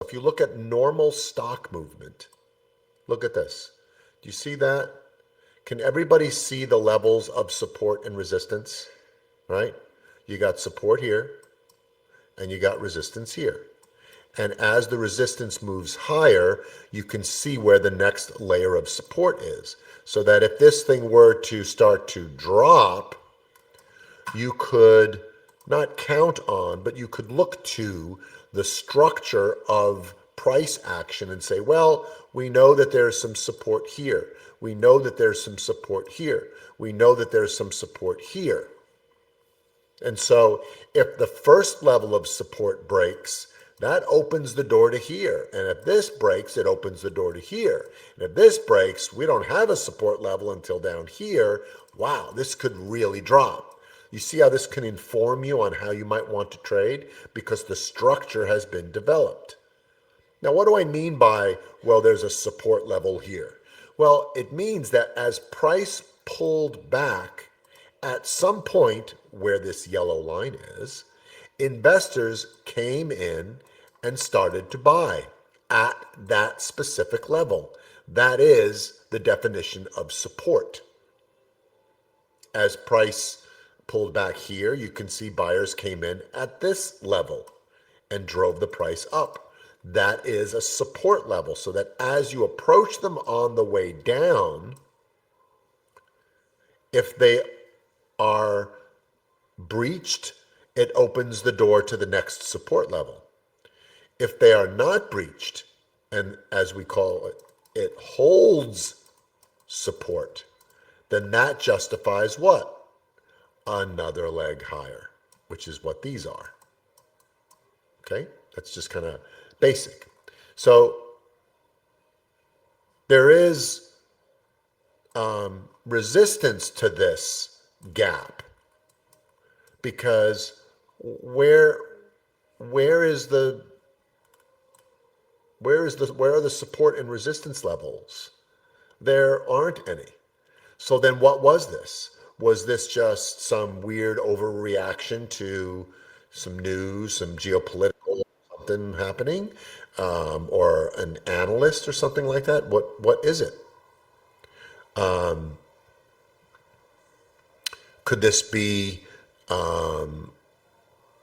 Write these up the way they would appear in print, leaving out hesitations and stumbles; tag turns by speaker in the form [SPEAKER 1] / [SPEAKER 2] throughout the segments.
[SPEAKER 1] if you look at normal stock movement, look at this. Do you see that? Can everybody see the levels of support and resistance? Right? You got support here and you got resistance here. And as the resistance moves higher, you can see where the next layer of support is. So that if this thing were to start to drop, you could not count on, but you could look to the structure of price action and say, well, we know that there's some support here. We know that there's some support here. We know that there's some support here. And so if the first level of support breaks, that opens the door to here. And if this breaks, it opens the door to here. And if this breaks, we don't have a support level until down here. Wow, this could really drop. You see how this can inform you on how you might want to trade because the structure has been developed. Now, what do I mean by, well, there's a support level here? Well, it means that as price pulled back, at some point where this yellow line is, investors came in and started to buy at that specific level. That is the definition of support. As price pulled back here, you can see buyers came in at this level and drove the price up. That is a support level, so that as you approach them on the way down, if they are breached, it opens the door to the next support level. If they are not breached, and as we call it, it holds support, then that justifies what? Another leg higher, which is what these are. Okay, that's just kind of basic. So there is resistance to this gap because where are the support and resistance levels? There aren't any. So then what was this? Was this just some weird overreaction to some news, some geopolitical something happening, or an analyst or something like that? What is it? Could this be,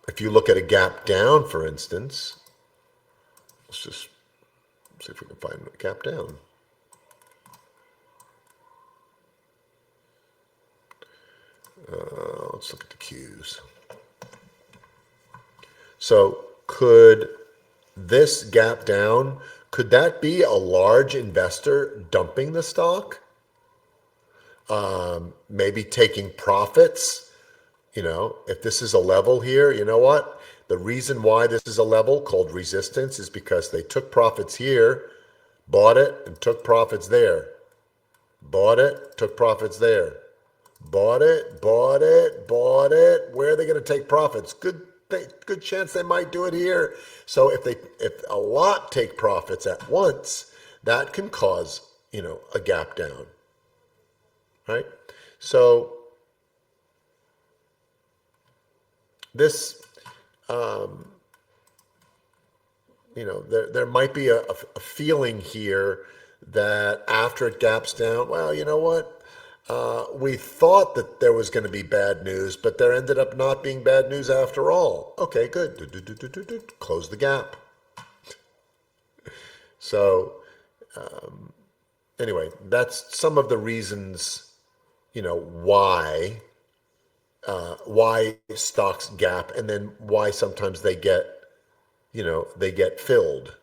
[SPEAKER 1] if you look at a gap down, for instance, let's just see if we can find a gap down. Let's look at the Qs. So could this gap down, could that be a large investor dumping the stock? Maybe taking profits. You know, if this is a level here, you know what? The reason why this is a level called resistance is because they took profits here, bought it, and took profits there. Bought it, took profits there. Bought it, bought it, bought it. Where are they going to take profits? Good chance they might do it here. So if a lot take profits at once, that can cause, a gap down. Right? So this, there might be a feeling here that after it gaps down, well, you know what? We thought that there was going to be bad news, but there ended up not being bad news after all. Okay, good. Close the gap. So, anyway, that's some of the reasons, why stocks gap, and then why sometimes they get filled.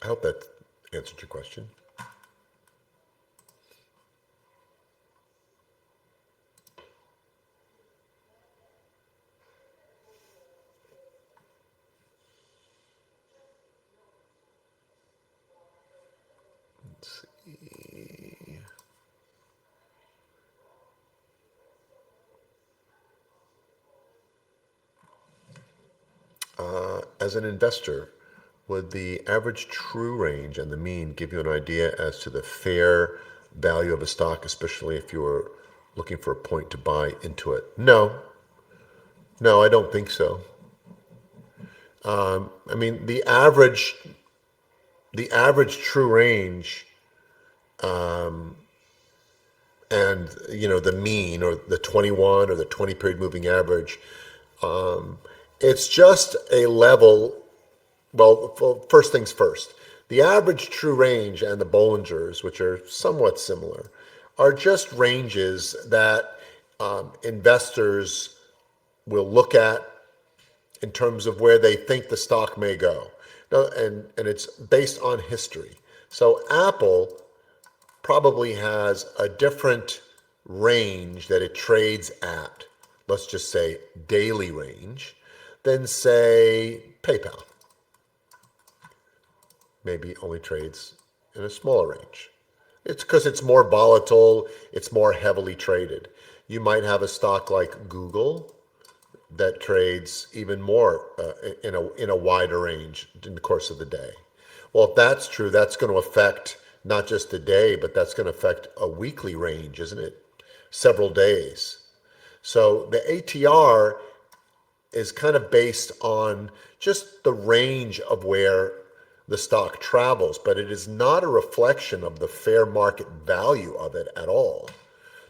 [SPEAKER 1] I hope that answered your question. Let's see. As an investor, would the average true range and the mean give you an idea as to the fair value of a stock, especially if you were looking for a point to buy into it? No, no, I don't think so. I mean, the average true range, and the mean, or the 21 or the 20 period moving average, it's just a level. Well, first things first. The average true range and the Bollingers, which are somewhat similar, are just ranges that investors will look at in terms of where they think the stock may go. Now, and it's based on history. So Apple probably has a different range that it trades at, let's just say daily range, than say PayPal. Maybe only trades in a smaller range. It's because it's more volatile, it's more heavily traded. You might have a stock like Google that trades even more in a wider range in the course of the day. Well, if that's true, that's going to affect not just the day, but that's going to affect a weekly range, isn't it? Several days. So the ATR is kind of based on just the range of where the stock travels, but it is not a reflection of the fair market value of it at all.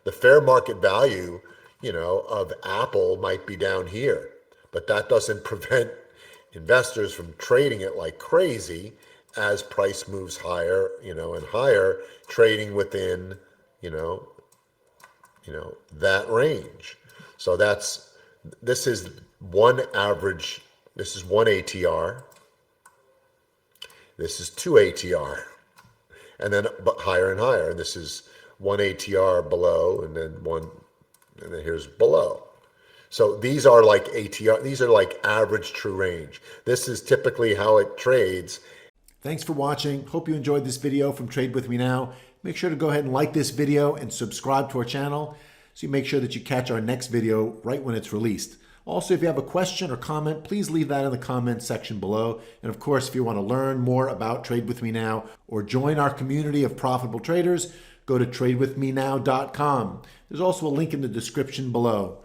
[SPEAKER 1] The fair market value, of Apple might be down here, but that doesn't prevent investors from trading it like crazy as price moves higher, and higher, trading within, that range. So this is one average, this is one ATR. This is 2 ATR, and then higher and higher. And this is 1 ATR below, and then here's below. So these are like ATR, these are like average true range. This is typically how it trades.
[SPEAKER 2] Thanks for watching. Hope you enjoyed this video from Trade With Me Now. Make sure to go ahead and like this video and subscribe to our channel so you make sure that you catch our next video right when it's released. Also, if you have a question or comment, please leave that in the comments section below. And of course, if you want to learn more about Trade With Me Now or join our community of profitable traders, go to tradewithmenow.com. There's also a link in the description below.